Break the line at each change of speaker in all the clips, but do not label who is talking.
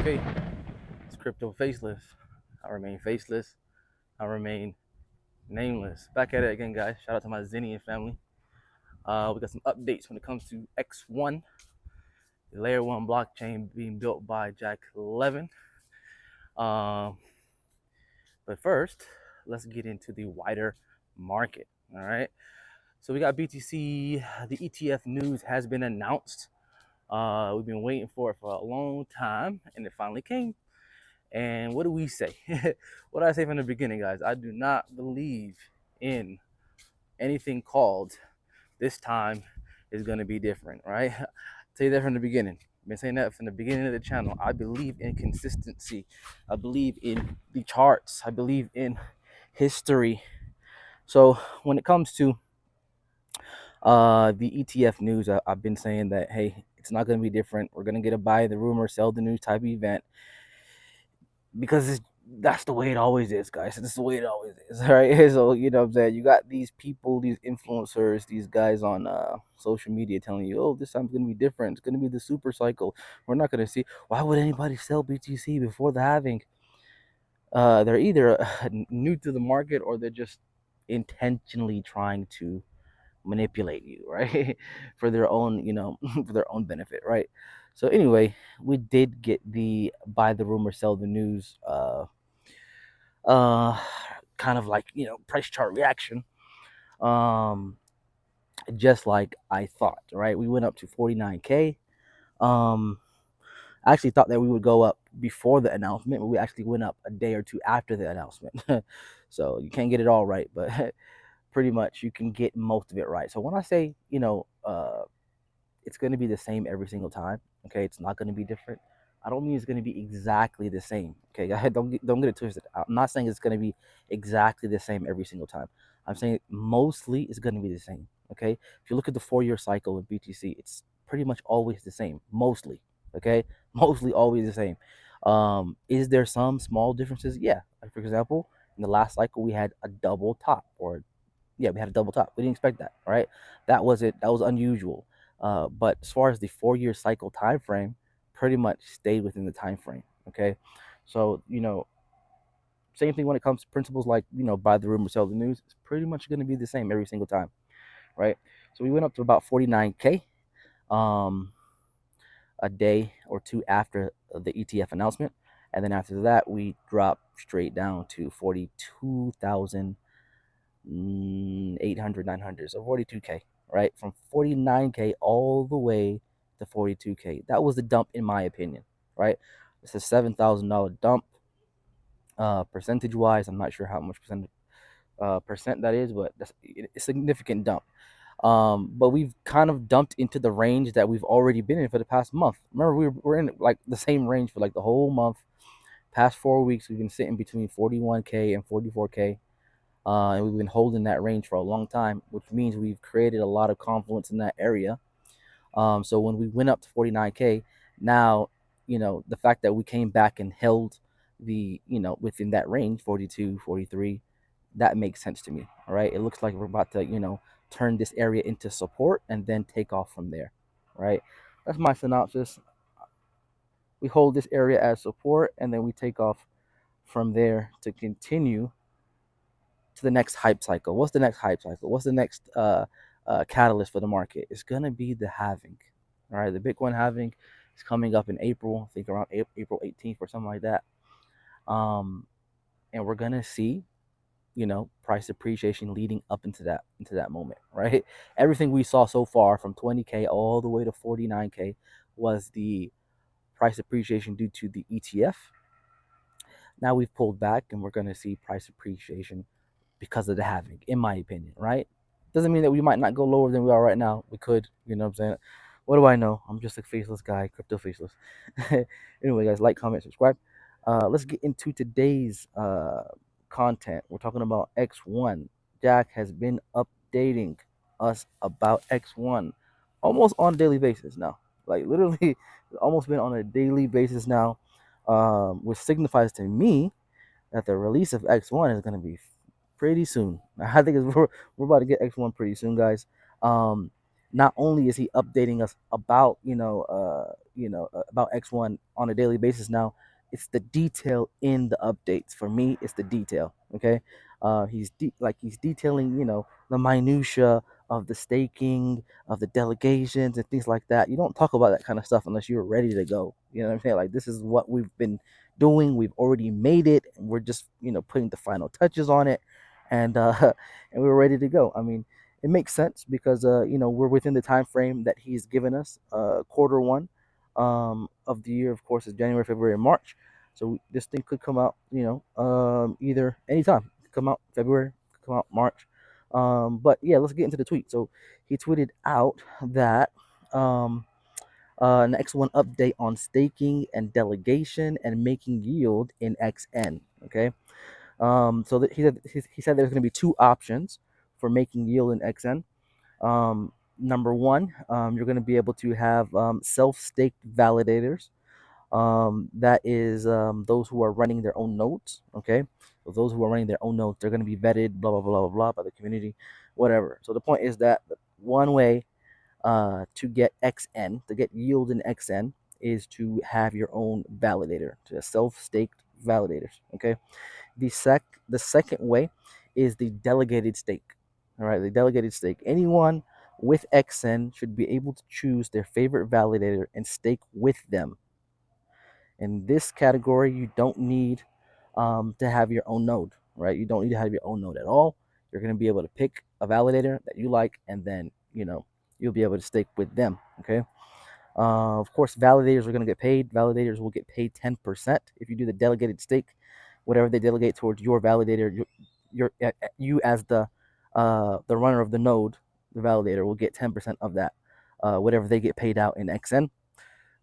Okay, it's Crypto Faceless. I remain faceless. I remain nameless. Back at it again, guys. Shout out to my Zinian family. We got some updates when it comes to X1, the layer one blockchain being built by Jack Levin. Um, but first, let's get into the wider market. All right. So we got BTC. The ETF news has been announced. We've been waiting for it for a long time, and it finally came. And what do we say? What did I say from the beginning, guys? I do not believe in anything called this time is going to be different, right? I'll tell you that from the beginning. I've been saying that from the beginning of the channel. I believe in consistency. I believe in the charts. I believe in history. So when it comes to the ETF news, I've been saying that, hey, it's not going to be different. We're going to get a buy the rumor, sell the news type of event because that's the way it always is, guys. This is the way it always is, right? So you know what I'm saying, you got these people, these influencers, these guys on social media telling you, oh, this time's gonna be different. It's gonna be the super cycle. We're not gonna see. Why would anybody sell BTC before the halving? They're either new to the market or they're just intentionally trying to manipulate you, right? For their own, for their own benefit, right? So anyway, we did get the buy the rumor, sell the news uh kind of like price chart reaction, um just like I thought, right? We went up to 49K. I actually thought that we would go up before the announcement, but we actually went up a day or two after the announcement. So you can't get it all right, but pretty much you can get most of it right. So when I say it's going to be the same every single time, okay, it's not going to be different, I don't mean it's going to be exactly the same. Okay, don't get it twisted. I'm not saying it's going to be exactly the same every single time. I'm saying mostly it's going to be the same. Okay, if you look at the 4-year cycle of BTC, it's pretty much always the same. Mostly, okay, mostly always the same. Is there some small differences? Yeah. Like for example, in the last cycle we had a double top, or yeah, we had a double top. We didn't expect that, right? That was it. That was unusual. But as far as the 4-year cycle time frame, pretty much stayed within the time frame. Okay, so same thing when it comes to principles like buy the rumor, sell the news. It's pretty much going to be the same every single time, right? So we went up to about 49K, um, a day or two after the ETF announcement, and then after that we dropped straight down to 42,000 800, 900, so 42K, right? From 49K all the way to 42K. That was the dump, in my opinion, right? It's a $7,000 dump. Percentage wise, I'm not sure how much percent that is, but that's a significant dump. But we've kind of dumped into the range that we've already been in for the past month. Remember, we're in like the same range for like the whole month. Past 4 weeks, we've been sitting between 41K and 44K. And we've been holding that range for a long time, which means we've created a lot of confluence in that area. So when we went up to 49K, now, the fact that we came back and held the, within that range, 42, 43, that makes sense to me. All right. It looks like we're about to, turn this area into support and then take off from there. Right. That's my synopsis. We hold this area as support and then we take off from there to continue to the next hype cycle. What's the next hype cycle? What's the next catalyst for the market? It's gonna be the halving. All right, the Bitcoin halving is coming up in April. I think around April 18th or something like that. And we're gonna see, price appreciation leading up into that moment. Right. Everything we saw so far from 20K all the way to 49K was the price appreciation due to the ETF. Now we've pulled back and we're gonna see price appreciation because of the halving, in my opinion, right? Doesn't mean that we might not go lower than we are right now. We could, you know what I'm saying? What do I know? I'm just a faceless guy, crypto faceless. Anyway, guys, like, comment, subscribe. Let's get into today's content. We're talking about X1. Jack has been updating us about X1 almost on a daily basis now. Like, literally, almost been on a daily basis now, which signifies to me that the release of X1 is going to be pretty soon. I think we're about to get X1 pretty soon, guys. not only is he updating us about about X1 on a daily basis now, it's the detail in the updates. For me, it's the detail. Okay, he's detailing the minutia of the staking, of the delegations and things like that. You don't talk about that kind of stuff unless you're ready to go. You know what I'm saying? Like, this is what we've been doing. We've already made it, and we're just putting the final touches on it, and and we're ready to go. I mean, it makes sense because we're within the time frame that he's given us. Quarter one of the year, of course, is January, February, and March. So this thing could come out, either anytime. It could come out February, could come out March. But yeah, let's get into the tweet. So he tweeted out that an X1 update on staking and delegation and making yield in XN. Okay. So that he said there's going to be two options for making yield in XN. Number one, you're going to be able to have self-staked validators. That is those who are running their own nodes. Okay, so those who are running their own nodes, they're going to be vetted, blah blah blah blah blah, by the community, whatever. So the point is that one way to get XN, to get yield in XN, is to have your own validator, to self-staked validators. Okay, the second way is the delegated stake. All right, the delegated stake. Anyone with XN should be able to choose their favorite validator and stake with them. In this category, you don't need to have your own node, right? You don't need to have your own node at all. You're going to be able to pick a validator that you like, and then you'll be able to stake with them. Okay. Of course, validators are going to get paid. Validators will get paid 10% if you do the delegated stake. Whatever they delegate towards your validator, you as the runner of the node, the validator will get 10% of that. Whatever they get paid out in XN,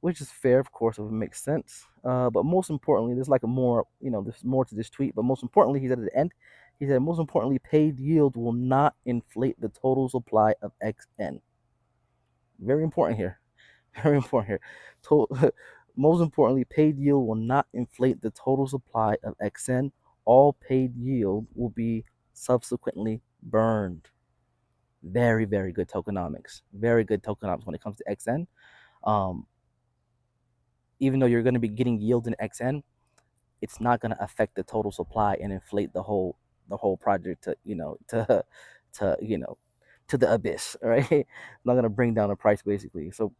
which is fair, of course, if it makes sense. But most importantly, there's like a more, there's more to this tweet. But most importantly, he said at the end, he said, most importantly, paid yield will not inflate the total supply of XN. Very important here. Very important here. Most importantly, paid yield will not inflate the total supply of XN. All paid yield will be subsequently burned. Very, very good tokenomics. Very good tokenomics when it comes to XN. Um, even though you're going to be getting yield in XN, it's not going to affect the total supply and inflate the whole project to to to the abyss. Right? It's not going to bring down the price basically. So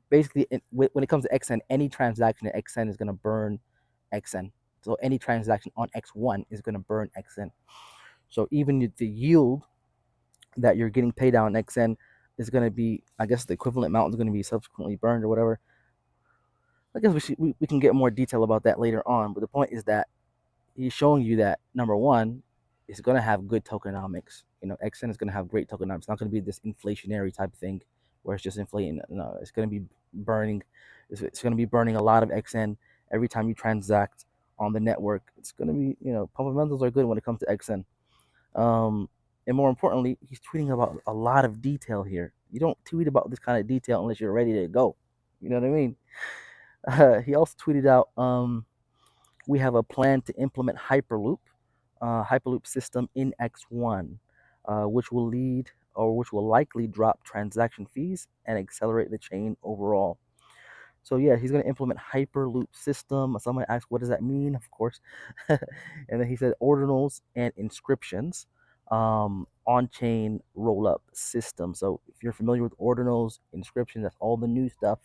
basically, when it comes to XN, any transaction in XN is going to burn XN. So any transaction on X1 is going to burn XN. So even the yield that you're getting paid out in XN is going to be, I guess the equivalent amount is going to be subsequently burned or whatever. I guess we can get more detail about that later on. But the point is that he's showing you that, number one, it's going to have good tokenomics. XN is going to have great tokenomics. It's not going to be this inflationary type of thing where it's just inflating. No, it's going to be burning. It's going to be burning a lot of XN every time you transact on the network. It's going to be, fundamentals are good when it comes to XN. And more importantly, he's tweeting about a lot of detail here. You don't tweet about this kind of detail unless you're ready to go. You know what I mean? He also tweeted out, we have a plan to implement Hyperloop system in X1, which will likely drop transaction fees and accelerate the chain overall. So yeah, he's going to implement Hyperloop system. Someone asked, what does that mean? Of course. And then he said ordinals and inscriptions, on-chain roll-up system. So if you're familiar with ordinals, inscriptions, that's all the new stuff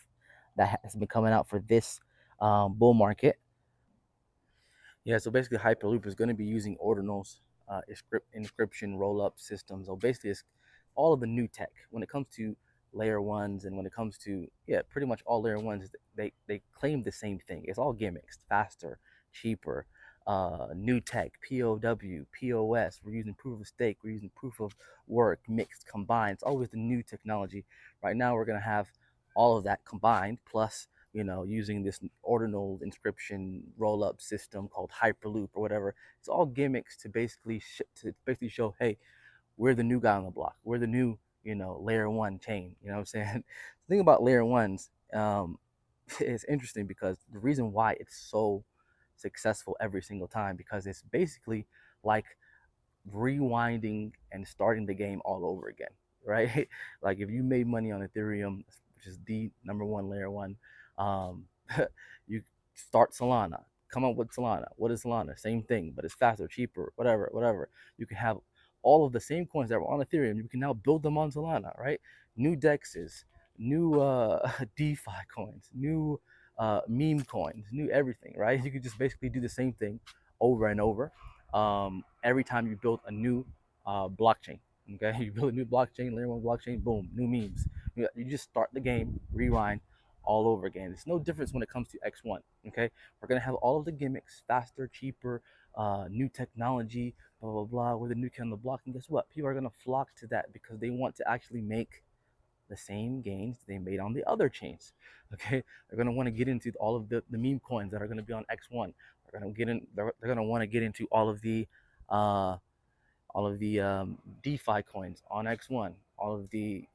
that has been coming out for this bull market. Yeah, so basically Hyperloop is going to be using ordinals, inscription roll-up systems. So basically it's all of the new tech when it comes to layer ones, and when it comes to, yeah, pretty much all layer ones, they claim the same thing. It's all gimmicks: faster, cheaper, new tech, POW, POS. We're using proof of stake, we're using proof of work, mixed, combined. It's always the new technology. Right now we're going to have all of that combined, plus using this ordinal inscription roll-up system called Hyperloop or whatever. It's all gimmicks to basically show, hey, we're the new guy on the block. We're the new, layer one chain. You know what I'm saying? The thing about layer ones, it's interesting because the reason why it's so successful every single time, because it's basically like rewinding and starting the game all over again. right? Like if you made money on Ethereum, which is the number one layer one, um, you start Solana. Come up with Solana. What is Solana? Same thing, but it's faster, cheaper, whatever, whatever. You can have all of the same coins that were on Ethereum. You can now build them on Solana, right? New dexes, new DeFi coins, new meme coins, new everything, right? You could just basically do the same thing over and over. Every time you build a new blockchain, okay, you build a new blockchain, layer one blockchain, boom, new memes. You just start the game, rewind all over again. It's no difference when it comes to X1. Okay, we're gonna have all of the gimmicks, faster, cheaper, new technology, blah blah blah. With a new kid on the block, and guess what? People are gonna flock to that because they want to actually make the same gains they made on the other chains. Okay, they're gonna want to get into all of the meme coins that are gonna be on X1. They're gonna get in. They're gonna want to get into uh, all of the DeFi coins on X1. All of the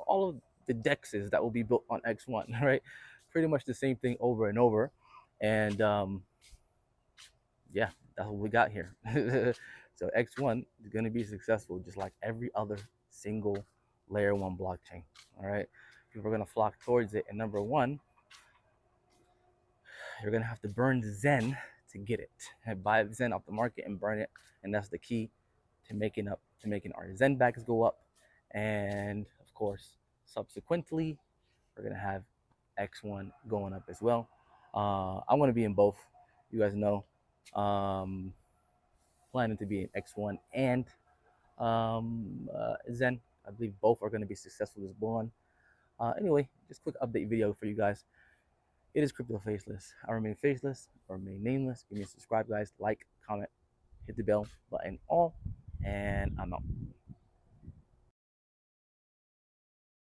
all of the dexes that will be built on X1. Right, pretty much the same thing over and over, and yeah, that's what we got here. So X1 is gonna be successful, just like every other single layer one blockchain. All right, people are gonna flock towards it, and number one, you're gonna have to burn Zen to get it. And buy Zen off the market and burn it, and that's the key to making our Zen bags go up. And of course, subsequently, we're gonna have X1 going up as well. I'm gonna be in both. You guys know, um, planning to be in X1 and Zen. I believe both are gonna be successful this bull run. Anyway, just quick update video for you guys. It is Crypto Faceless. I remain faceless, I remain nameless. Give me a subscribe, guys. Like, comment, hit the bell button, all, and I'm out.